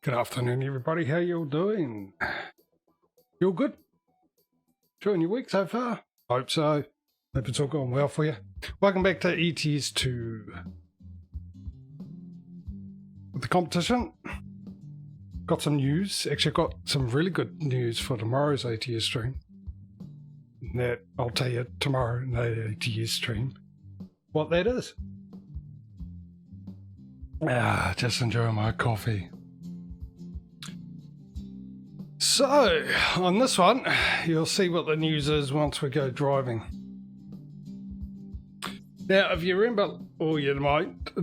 Good afternoon, everybody. How you all doing? You all good? Enjoying your week so far? Hope so. Hope it's all going well for you. Welcome back to ETS2. With the competition, got some news. Actually, got some really good news for tomorrow's ATS stream. That I'll tell you tomorrow in the ATS stream what that is. Just enjoying my coffee. So, on this one, you'll see what the news is once we go driving. Now, if you remember, or you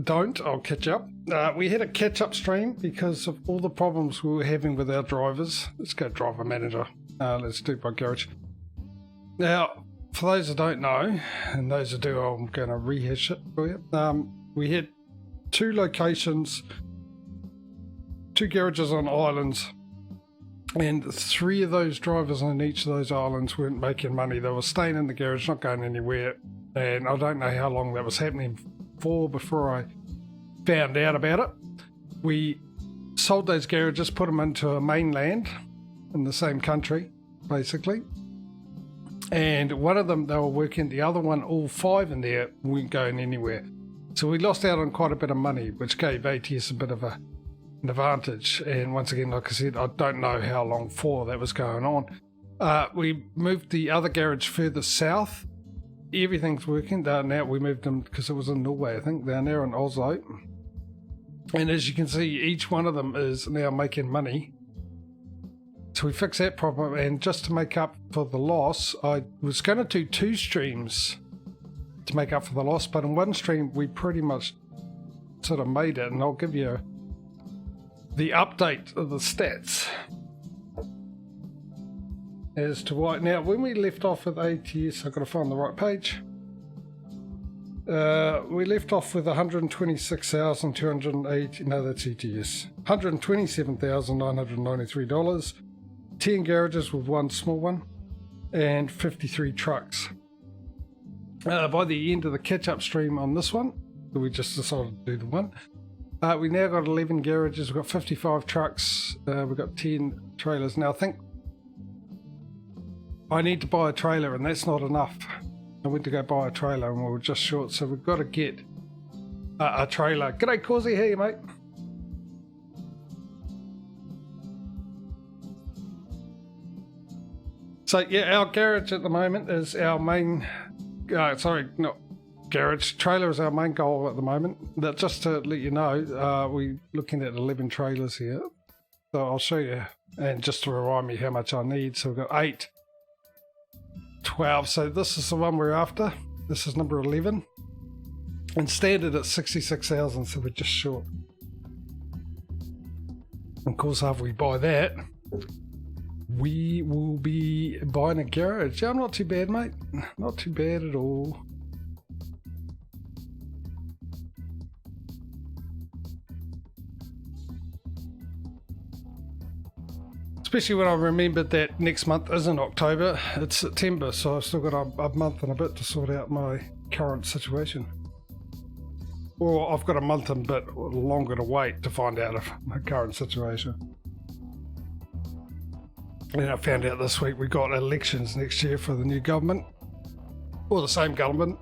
don't, I'll catch up. We had a catch-up stream because of all the problems we were having with our drivers. Let's go driver manager. Let's do by garage. Now, for those who don't know, and those who do, I'm going to rehash it for you. We had two locations, two garages on islands, and three of those drivers on each of those islands weren't making money. They were staying in the garage, not going anywhere, and I don't know how long that was happening for before I found out about it. We sold those garages, put them into a mainland in the same country, basically. And one of them, they were working, the other one, all five in there, weren't going anywhere. So we lost out on quite a bit of money, which gave ATS a bit of an advantage. And once again, like I said, I don't know how long for that was going on. We moved the other garage further south. Everything's working. Now we moved them because it was in Norway, I think. They're now in Oslo. And as you can see, each one of them is now making money. So we fixed that problem, and just to make up for the loss, I was going to do two streams to make up for the loss, but in one stream we pretty much sort of made it, and I'll give you the update of the stats as to why. Now, when we left off with ATS, I've got to find the right page. We left off with 126,280, no, that's ETS, $127,993. 10 garages with one small one, and 53 trucks. By the end of the catch-up stream on this one, we just decided to do the one, we now got 11 garages, we've got 55 trucks, we've got 10 trailers. Now I think I need to buy a trailer, and that's not enough. I went to go buy a trailer and we were just short, so we've got to get a trailer. G'day Causey, how are you, mate? So yeah, our garage at the moment is our main, trailer is our main goal at the moment. But just to let you know, we're looking at 11 trailers here. So I'll show you, and just to remind me how much I need. So we've got 8, 12, so this is the one we're after. This is number 11. And standard at 66,000, so we're just short. Of course, after we buy that, we will be buying a garage. Yeah, I'm not too bad, mate. Not too bad at all. Especially when I remembered that next month isn't October, it's September, so I've still got a month and a bit to sort out my current situation. Or I've got a month and a bit longer to wait to find out my current situation. And I found out this week we got elections next year for the new government, or the same government,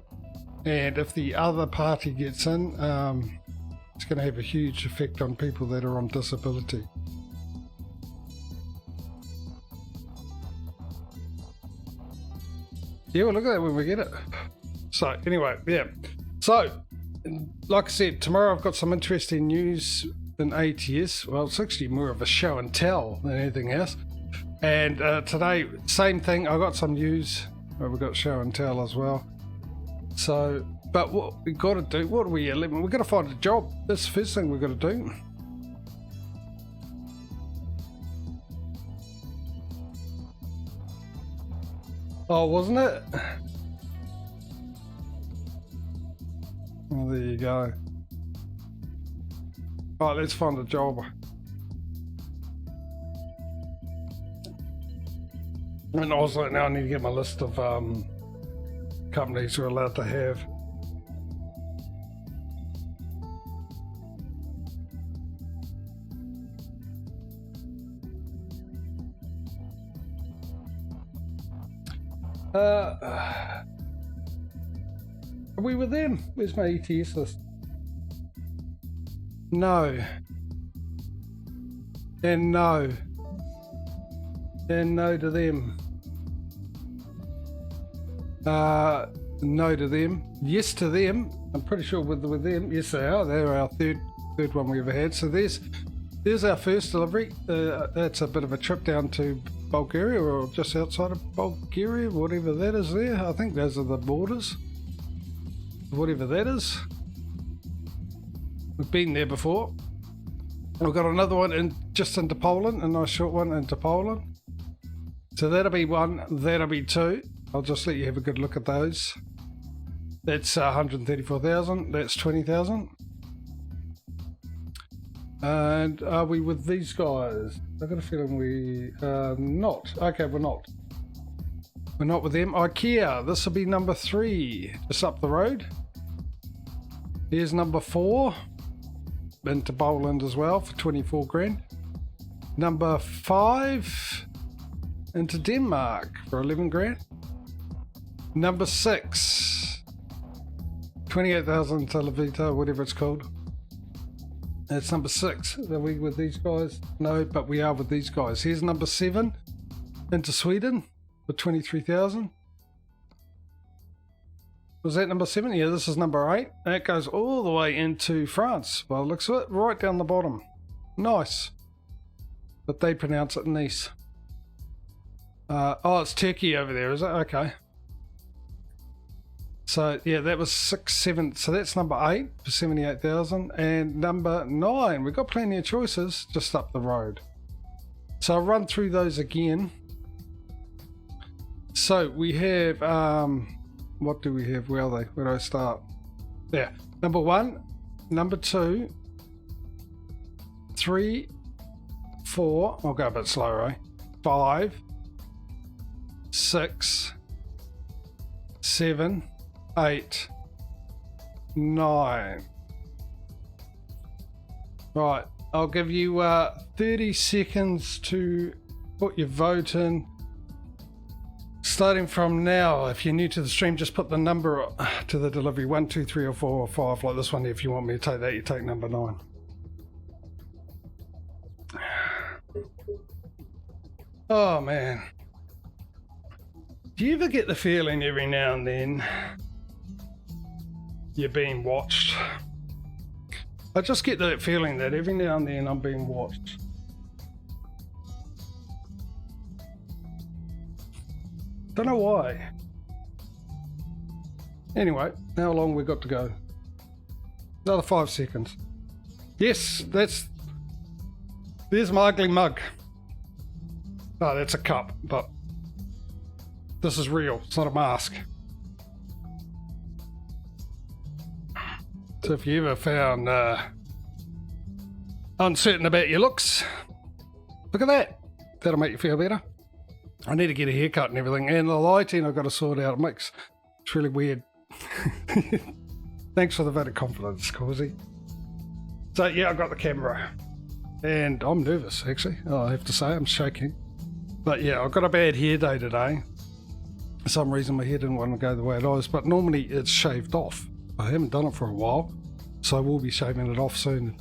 and if the other party gets in, it's going to have a huge effect on people that are on disability. Yeah, well, look at that when we get it. So anyway, yeah. So, like I said, tomorrow I've got some interesting news in ATS. Well, it's actually more of a show and tell than anything else. And today, same thing. I got some news. We've got show and tell as well. So, but what we got to do? What are we? 11? We've got to find a job. That's the first thing we've got to do. Oh, wasn't it? Well, there you go. Right, let's find a job. And also now I need to get my list of companies who are allowed to have Are we with them? Where's my ETS list? No. And no. And no to them. No to them. Yes to them. I'm pretty sure with them. Yes they are. They're our third one we ever had. So there's our first delivery. That's a bit of a trip down to Bulgaria, or just outside of Bulgaria, whatever that is there. I think those are the borders. Whatever that is. We've been there before. We've got another one just into Poland, a nice short one into Poland. So that'll be one, that'll be two. I'll just let you have a good look at those. That's 134,000, that's 20,000. And are we with these guys? I've got a feeling we are not. Okay, we're not. We're not with them. IKEA, this will be number 3, just up the road. Here's number 4, into Poland as well for 24 grand. Number 5, into Denmark for 11 grand. Number 6, 28,000 Televita, whatever it's called. That's number 6. Are we with these guys? No, but we are with these guys. Here's number 7 into Sweden for 23,000. Was that number 7? Yeah, this is number 8. That goes all the way into France. Well, it looks right down the bottom. Nice. But they pronounce it Nice. Oh, it's Turkey over there, is it? Okay. So, yeah, that was 6, 7. So that's number 8 for 78,000. And number 9, we've got plenty of choices just up the road. So I'll run through those again. So we have, what do we have? Where are they? Where do I start? There. Number 1, number 2, 3, 4. I'll go a bit slower, eh? 5, 6, 7, 8, 9. Right, I'll give you 30 seconds to put your vote in. Starting from now, if you're new to the stream, just put the number to the delivery, 1, 2, 3 or 4 or 5, like this one. If you want me to take that, you take number 9. Oh man, do you ever get the feeling every now and then you're being watched? I just get that feeling that every now and then I'm being watched. Don't know why. Anyway, how long we got to go? Another 5 seconds. Yes, there's my ugly mug. Oh, that's a cup, but this is real. It's not a mask. So if you ever found uncertain about your looks, look at that. That'll make you feel better. I need to get a haircut and everything, and the lighting I've got to sort out. It's really weird. Thanks for the vote of confidence, Causey. So yeah, I got the camera, and I'm nervous actually. I have to say, I'm shaking. But yeah, I've got a bad hair day today. For some reason my hair didn't want to go the way it was, but normally it's shaved off. I haven't done it for a while, so I will be shaving it off soon.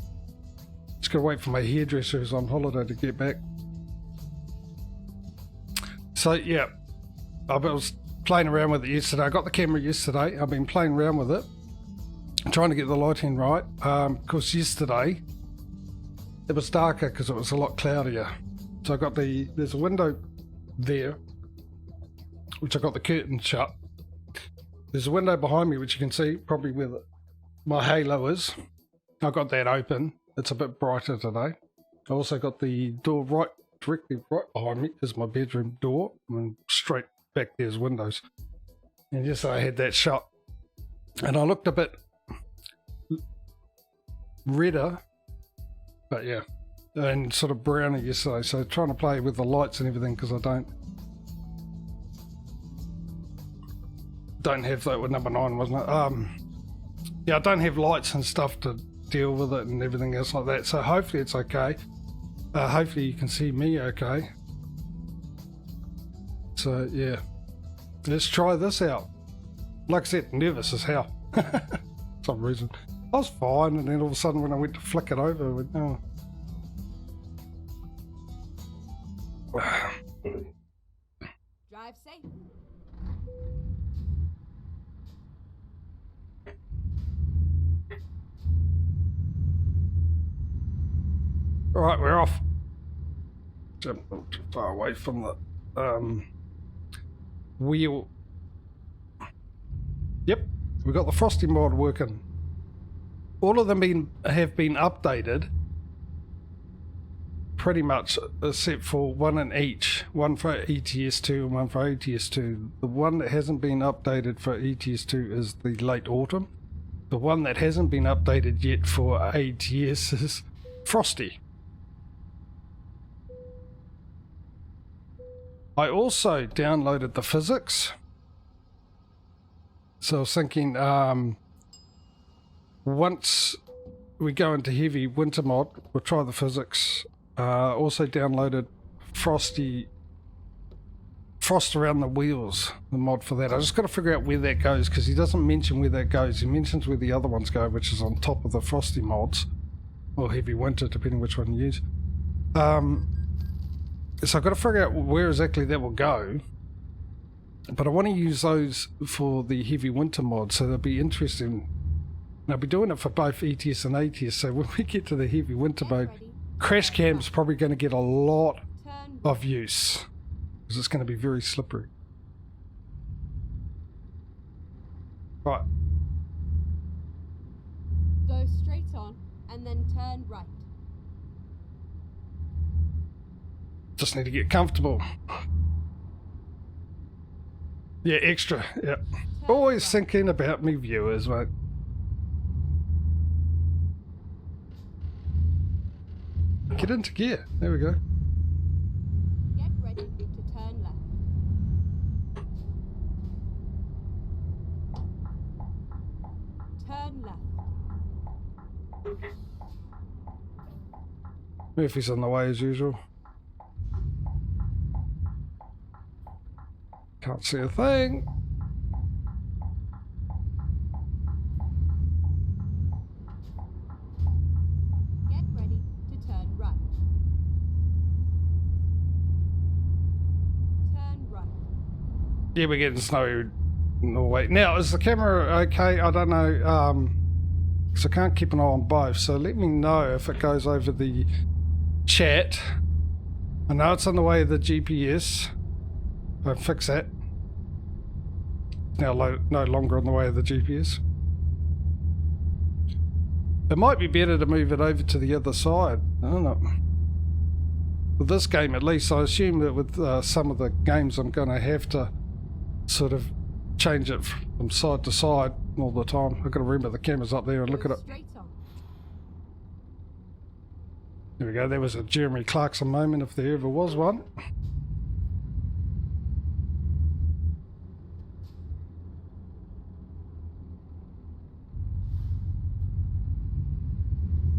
Just gotta wait for my hairdresser who's on holiday to get back. So yeah, I was playing around with it yesterday. I got the camera yesterday. I've been playing around with it, trying to get the lighting right. Because yesterday it was darker because it was a lot cloudier. So I got there's a window there, which I got the curtain shut. There's a window behind me which you can see probably where my halo is. I got that open. It's a bit brighter today. I also got the door directly right behind me is my bedroom door, and straight back there's windows. And yes, I had that shut, and I looked a bit redder, but yeah, and sort of browner yesterday. So trying to play with the lights and everything because I don't have that with number 9, wasn't it? Yeah, I don't have lights and stuff to deal with it and everything else like that. So hopefully it's okay. Hopefully you can see me okay. So yeah, Let's try this out. Like I said, nervous as hell. For some reason. I was fine, and then all of a sudden when I went to flick it over, I went, oh. Drive safe. Alright, we're off. Jump not too far away from the wheel. Yep, we got the Frosty mod working. All of them have been updated, pretty much, except for one in each. One for ETS2 and one for ATS2. The one that hasn't been updated for ETS2 is the late autumn. The one that hasn't been updated yet for ATS is Frosty. I also downloaded the physics. So I was thinking, once we go into heavy winter mod, we'll try the physics. Also downloaded Frost around the wheels, the mod for that. I just got to figure out where that goes, because he doesn't mention where that goes. He mentions where the other ones go, which is on top of the Frosty mods, or heavy winter, depending which one you use. So I've got to figure out where exactly that will go. But I want to use those for the heavy winter mod, so they'll be interesting. And I'll be doing it for both ETS and ATS, so when we get to the heavy winter mode, crash cam's probably going to get a lot of use, because it's going to be very slippery. Right. Go straight on and then turn right. Just need to get comfortable. Yeah, extra. Yeah. Always thinking about me viewers, mate. Get into gear. There we go. Get ready to turn left. Turn left. Murphy's on the way as usual. Can't see a thing. Get ready to turn right. Turn right. Yeah, we're getting snow in Norway. Now, is the camera okay? I don't know, because I can't keep an eye on both, so let me know if it goes over the chat. I know it's on the way of the GPS. I'll fix that. Now no longer on the way of the GPS. It might be better to move it over to the other side. I don't know. With this game at least, I assume that with some of the games I'm going to have to sort of change it from side to side all the time. I've got to remember the camera's up there and look at it. There we go, there was a Jeremy Clarkson moment if there ever was one.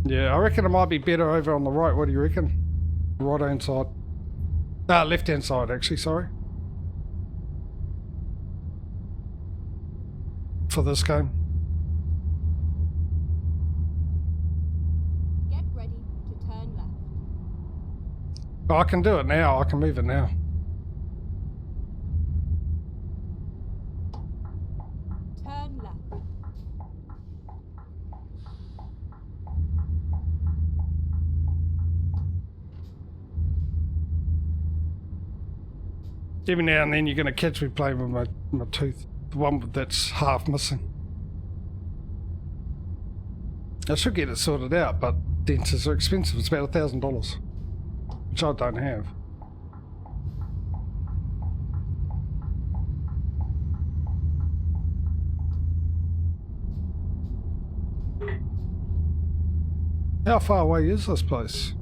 Yeah, I reckon it might be better over on the right. What do you reckon? Right hand side. Left hand side actually, sorry. For this game. Get ready to turn left. Oh, I can do it now. I can move it now. Turn left. Every now and then you're going to catch me playing with my tooth. The one that's half missing. I should get it sorted out, but dentists are expensive. It's about $1,000, which I don't have. How far away is this place?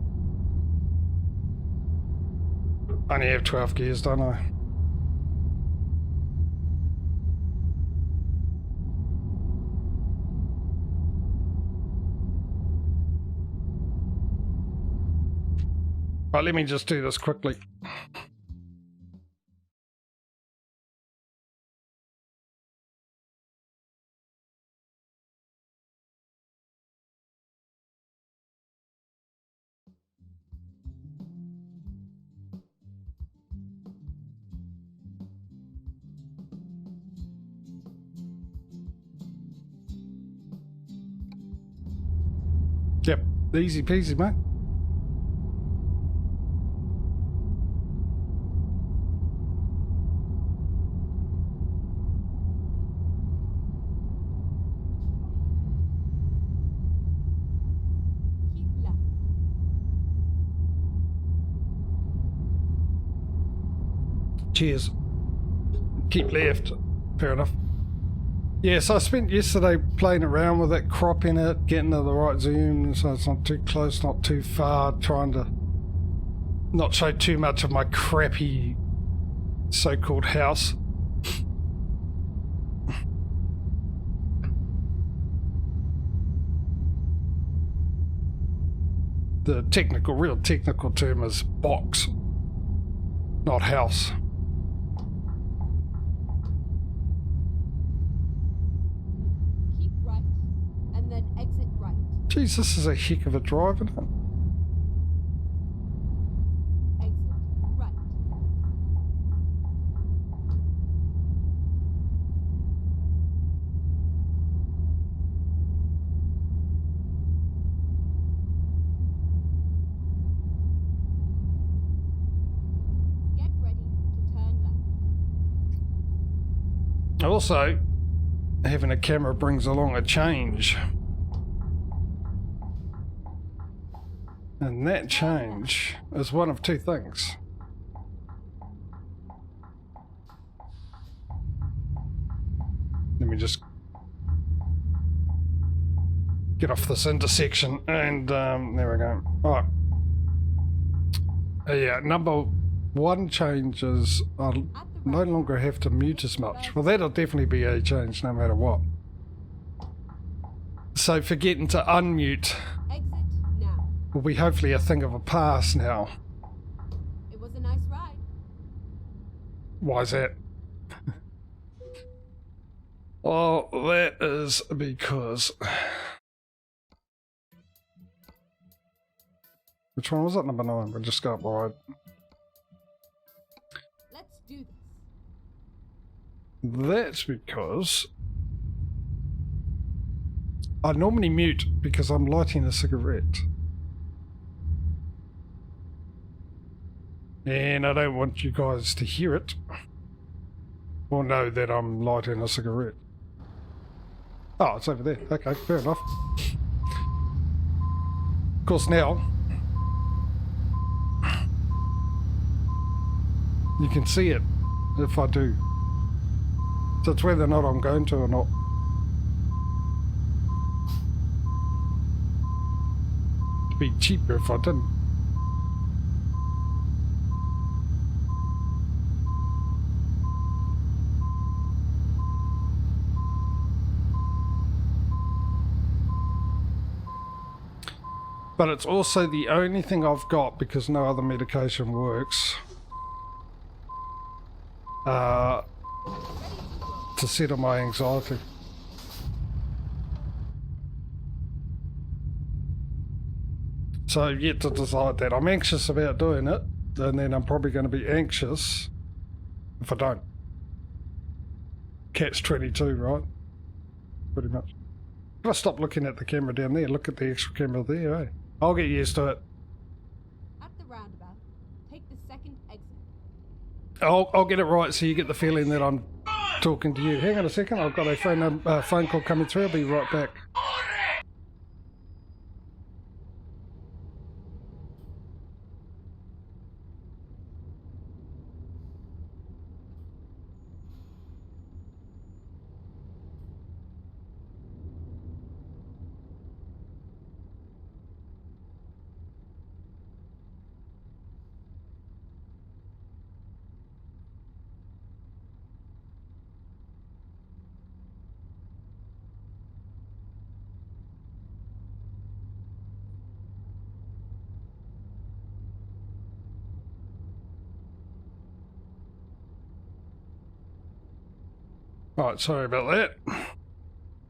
I only have 12 gears, don't I? Right, let me just do this quickly. Yep, easy peasy, mate. Keep left. Cheers. Keep left. Fair enough. Yes, I spent yesterday playing around with it, cropping it, getting to the right zoom so it's not too close, not too far, trying to not show too much of my crappy so-called house. The real technical term is box, not house. Keep right, and then exit right. Jeez, this is a heck of a drive, isn't it? Exit right. Get ready to turn left. Also, having a camera brings along a change. And that change is one of two things. Let me just get off this intersection and there we go. Alright. Yeah, number one change is I'll no longer have to mute as much. Well, that'll definitely be a change no matter what. So forgetting to unmute Exit now. will be hopefully a thing of a past now. It was a nice ride. Why is that? Well, that is because... Which one was that? Number 9. We'll just go up the road. Let's do this. That's because I normally mute because I'm lighting a cigarette. And I don't want you guys to hear it or know that I'm lighting a cigarette. Oh, it's over there. Okay, fair enough. Of course, now you can see it if I do. So it's whether or not I'm going to or not. It'd be cheaper if I didn't. But it's also the only thing I've got because no other medication works. To settle my anxiety. So I've yet to decide that. I'm anxious about doing it, and then I'm probably going to be anxious if I don't. Catch 22, right? Pretty much. If I stop looking at the camera down there, look at the extra camera there, eh? I'll get used to it. At the roundabout, take the second exit. I'll get it right so you get the feeling that I'm talking to you. Hang on a second, I've got a phone call coming through. I'll be right back. Right, sorry about that.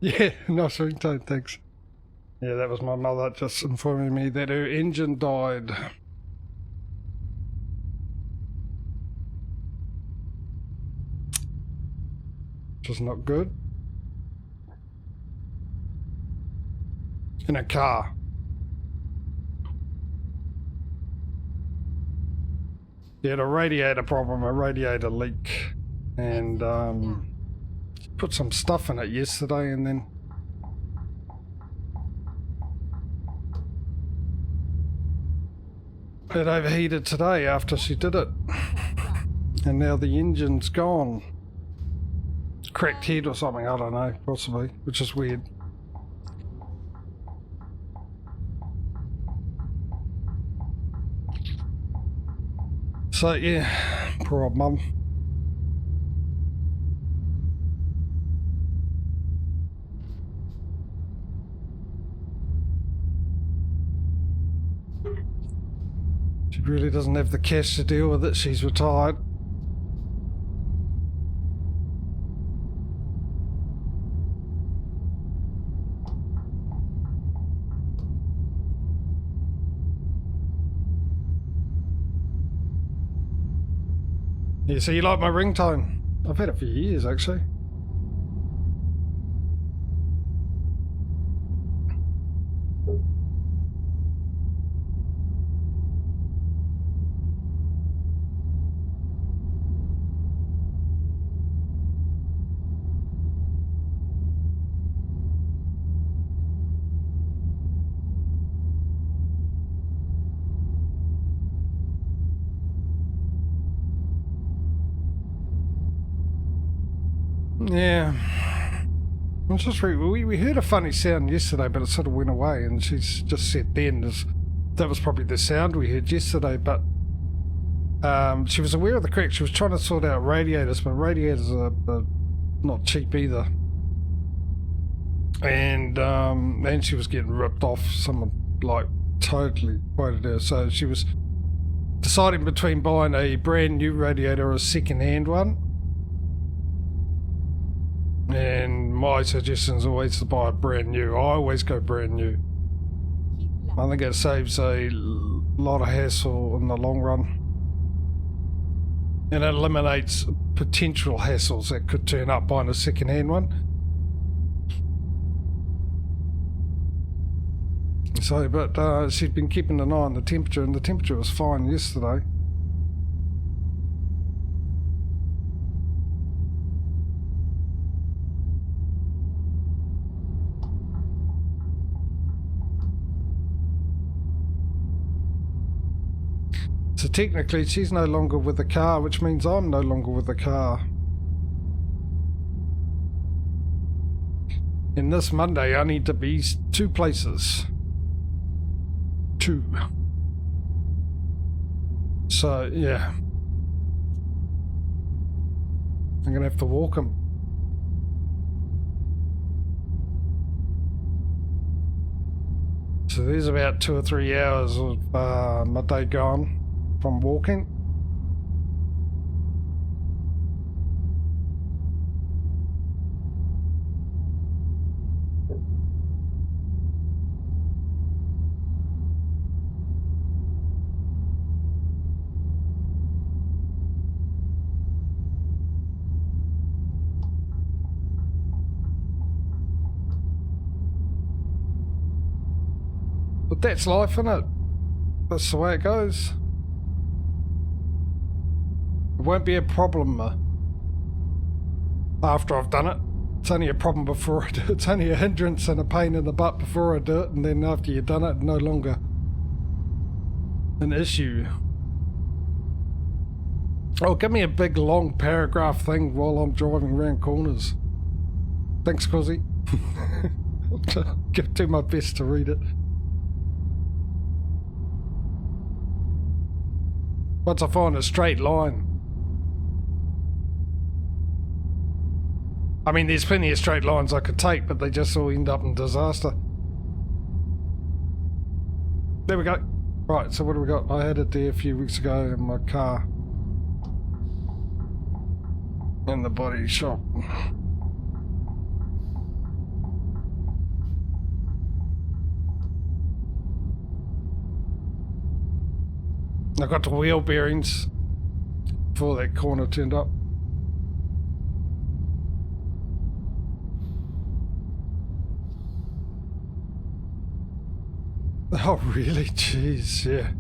Yeah, nice ringtone, thanks. Yeah, that was my mother just informing me that her engine died. Which is not good. In a car. She had a radiator problem, a radiator leak, and put some stuff in it yesterday, and then it overheated today after she did it, and now the engine's gone. Cracked head or something, I don't know, possibly, which is weird. So yeah, poor old mum. She really doesn't have the cash to deal with it. She's retired. Yeah, so you like my ringtone? I've had it for years, actually. Yeah. I'm just we heard a funny sound yesterday, but it sort of went away, and she's just said then that was probably the sound we heard yesterday, but she was aware of the crack. She was trying to sort out radiators, but radiators are not cheap either. And she was getting ripped off. Someone like totally quoted her. So she was deciding between buying a brand new radiator or a second-hand one. And my suggestion is always to buy a brand new. I always go brand new. I think it saves a lot of hassle in the long run. And it eliminates potential hassles that could turn up buying a second-hand one. So, but she'd been keeping an eye on the temperature, and the temperature was fine yesterday. So technically she's no longer with the car, which means I'm no longer with the car. And this Monday I need to be 2 places. 2. So yeah, I'm gonna have to walk him. So there's about 2 or 3 hours of my day gone from walking. But that's life, isn't it? That's the way it goes. It won't be a problem after I've done it. It's only a problem before I do it. It's only a hindrance and a pain in the butt before I do it, and then after you've done it, no longer an issue. Oh, give me a big long paragraph thing while I'm driving around corners. Thanks, Cozzy. I'll do my best to read it. Once I find a straight line. I mean, there's plenty of straight lines I could take, but they just all end up in disaster. There we go. Right, so what do we got? I had it there a few weeks ago in my car. In the body shop. I got the wheel bearings before that corner turned up. Oh really? Jeez, yeah.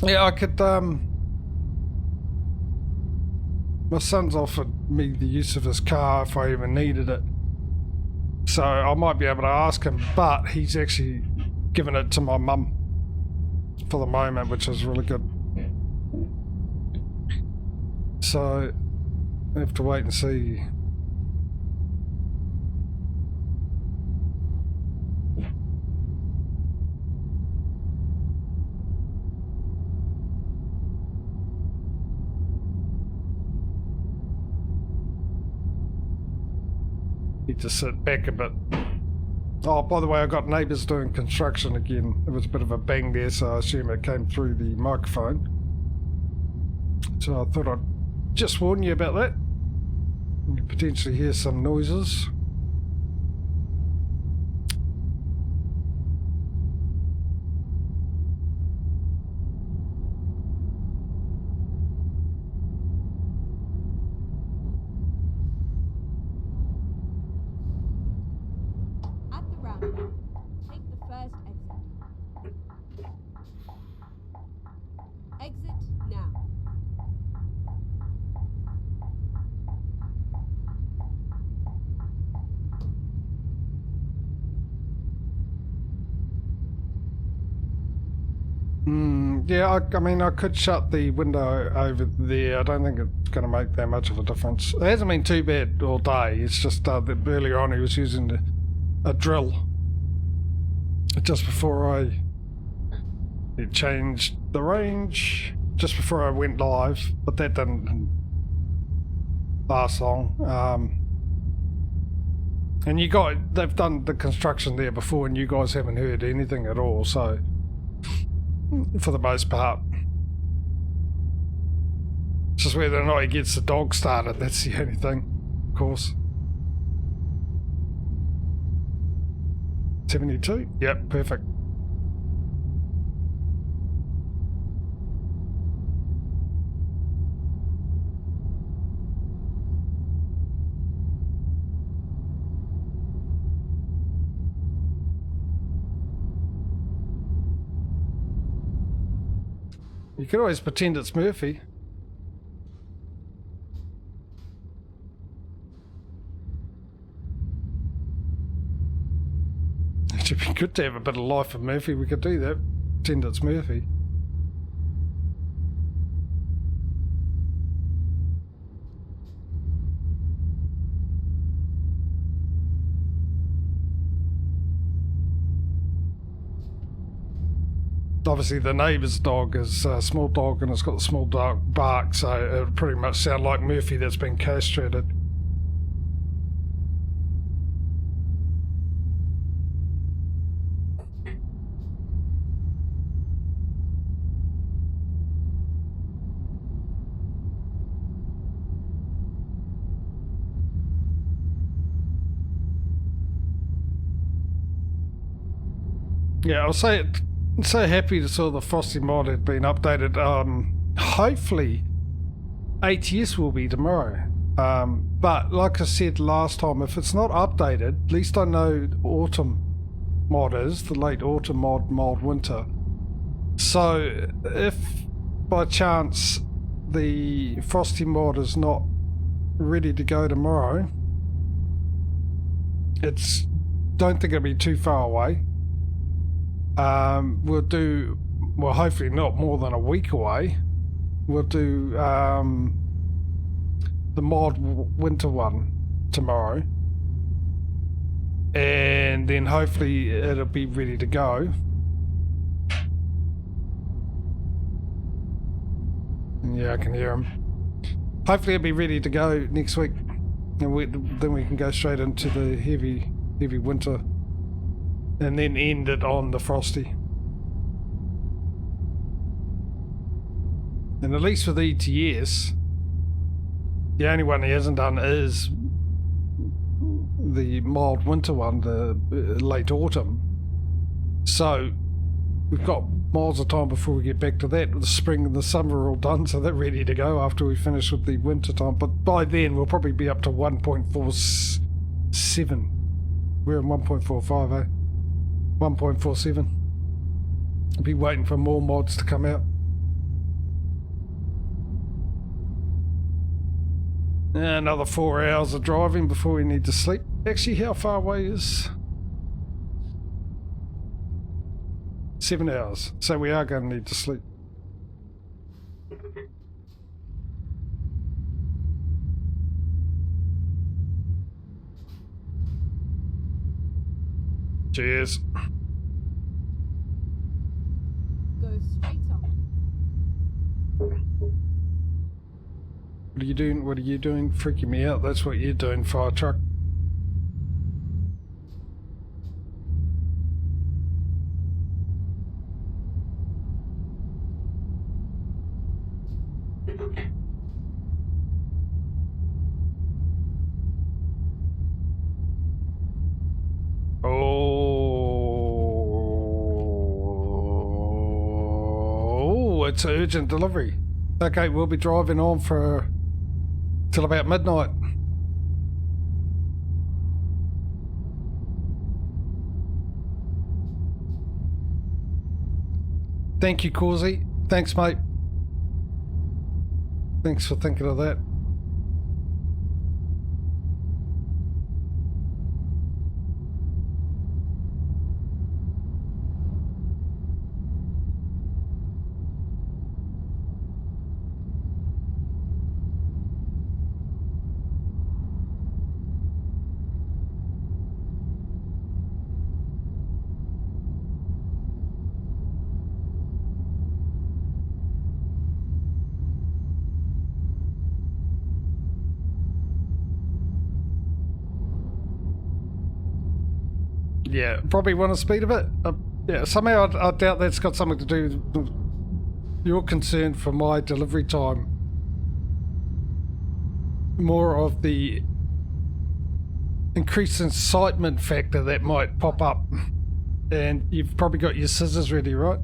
Yeah, I could, my son's offered me the use of his car if I even needed it. So I might be able to ask him, but he's actually given it to my mum for the moment, which is really good. So I have to wait and see. Need to sit back a bit. Oh, by the way, I got neighbours doing construction again. There was a bit of a bang there, so I assume it came through the microphone. So I thought I'd just warn you about that. You potentially hear some noises. At the roundabout, take the first exit. Exit now. Yeah, I mean, I could shut the window over there. I don't think it's going to make that much of a difference. It hasn't been too bad all day. It's just that earlier on he was using a drill just before I changed the range, just before I went live, but that didn't last long. And you guys, they've done the construction there before and you guys haven't heard anything at all, so for the most part. It's just whether or not he gets the dog started, that's the only thing, of course. 72? Yep, perfect. You could always pretend it's Murphy. It should be good to have a bit of life of Murphy. We could do that. Pretend it's Murphy. Obviously the neighbour's dog is a small dog and it's got a small dog bark, so it would pretty much sound like Murphy that's been castrated. Yeah, I'll say it. I'm so happy to saw the Frosty mod had been updated. Hopefully ATS will be tomorrow. But like I said last time, if it's not updated, at least I know autumn mod is, the late autumn mod, mild winter. So if by chance the Frosty mod is not ready to go tomorrow, don't think it'll be too far away. Well, hopefully not more than a week away. We'll do the mod winter one tomorrow, and then hopefully it'll be ready to go. Yeah, I can hear him. Hopefully it'll be ready to go next week, and then we can go straight into the heavy winter. And then end it on the Frosty. And at least with ETS, the only one he hasn't done is the mild winter one, the late autumn. So we've got miles of time before we get back to that. The spring and the summer are all done, so they're ready to go after we finish with the winter time. But by then we'll probably be up to 1.47. We're in 1.45, eh? 1.47. I'll be waiting for more mods to come out. Another 4 hours of driving before we need to sleep. Actually, how far away is... 7 hours. So we are going to need to sleep. Cheers. Go straight on. What are you doing? What are you doing? Freaking me out. That's what you're doing, fire truck. Oh, it's an urgent delivery. Okay, we'll be driving on for till about midnight. Thank you, Causey. Thanks, mate. Thanks for thinking of that. Yeah, probably want the speed of it. Yeah, somehow I doubt that's got something to do with your concern for my delivery time. More of the increased incitement factor that might pop up. And you've probably got your scissors ready, right?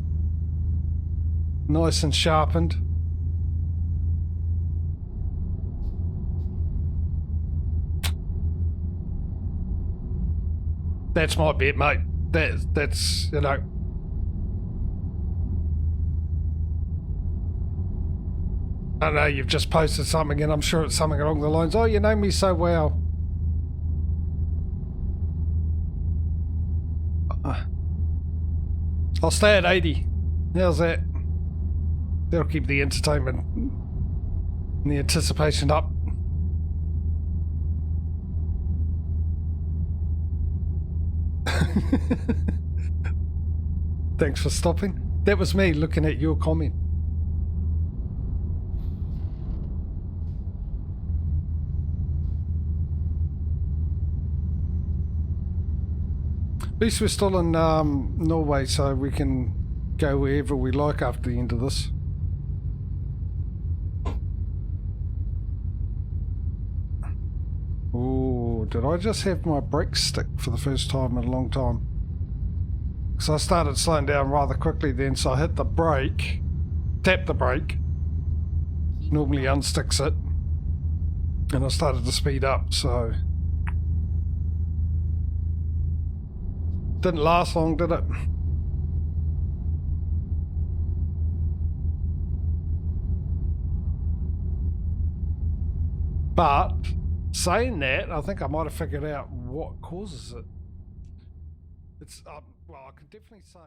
Nice and sharpened. That's my bet, mate. That's you know. I know you've just posted something, and I'm sure it's something along the lines. Oh, you know me so well. I'll stay at 80. How's that? That'll keep the entertainment and the anticipation up. Thanks for stopping. That was me looking at your comment. At least we're still in Norway, so we can go wherever we like after the end of this. Oh, did I just have my brakes stick for the first time in a long time? Because I started slowing down rather quickly then, so I hit the brake, tapped the brake, normally unsticks it, and I started to speed up, so... Didn't last long, did it? But, saying that, I think I might have figured out what causes it. It's, well, I can definitely say...